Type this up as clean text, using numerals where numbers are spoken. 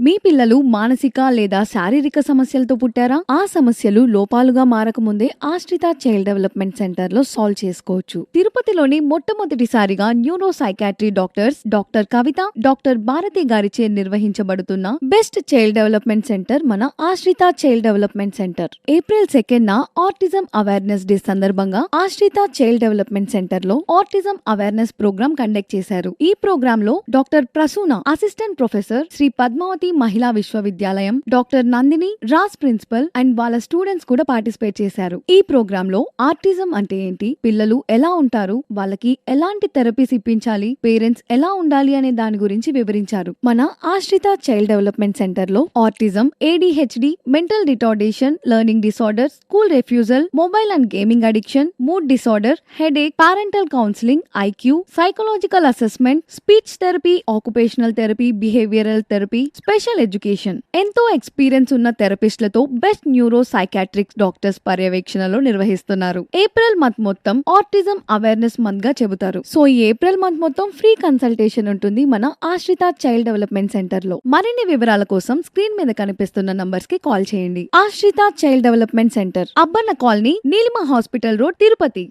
మీ పిల్లలు మానసిక లేదా శారీరక సమస్యలతో పుట్టారా? ఆ సమస్యలు లోపాలుగా మారకముందే ఆశ్రిత చైల్డ్ డెవలప్మెంట్ సెంటర్ లో సాల్వ్ చేసుకోవచ్చు. తిరుపతిలోని మొట్టమొదటిసారిగా neuro psychiatry doctor Kavitha, doctor Bharathi గారిచే నిర్వహించబడుతున్న బెస్ట్ చైల్డ్ డెవలప్మెంట్ సెంటర్ మన Ashritha child development center. April 2న ఆటిజం అవేర్నెస్ డే సందర్భంగా ఆశ్రిత చైల్డ్ డెవలప్మెంట్ సెంటర్ లో ఆటిజం అవేర్నెస్ ప్రోగ్రామ్ కండక్ట్ చేశారు. ఈ ప్రోగ్రామ్ లో doctor Prasuna assistant professor, Shri Padmavathi Mahila Visvavidyalayam, doctor Nandini Raj principal and వాళ్ళ స్టూడెంట్స్ కూడా పార్టిసిపేట్ చేశారు. ఈ ప్రోగ్రామ్ లో ఆటిజం అంటే ఏంటి, పిల్లలు ఎలా ఉంటారు, వాళ్ళకి ఎలాంటి థెరపీస్ ఇప్పించాలి, పేరెంట్స్ ఎలా ఉండాలి అనే దాని గురించి వివరించారు. మన ఆశ్రిత చైల్డ్ డెవలప్మెంట్ సెంటర్ లో autism, ADHD, mental retardation, learning disorders, school refusal, mobile and gaming addiction, mood disorder, headache, parental counselling, IQ, psychological assessment, speech therapy, occupational therapy, behavioural therapy, special education, ఎంతో experience ఉన్న థెరపిస్టులతో best neuro సైకాట్రిక్స్ doctors పర్యవేక్షణలో నిర్వహిస్తున్నారు. April month మొత్తం autism awareness month గా చెబుతారు. So ఈ April month మొత్తం free consultation ఉంటుంది మన ఆశ్రిత చైల్డ్ డెవలప్మెంట్ సెంటర్ లో. మరిన్ని వివరాల కోసం స్క్రీన్ మీద కనిపిస్తున్న నంబర్స్ కి కాల్ చేయండి. ఆశ్రిత child development centre, Abbanna colony, Neelima hospital road, Tirupati.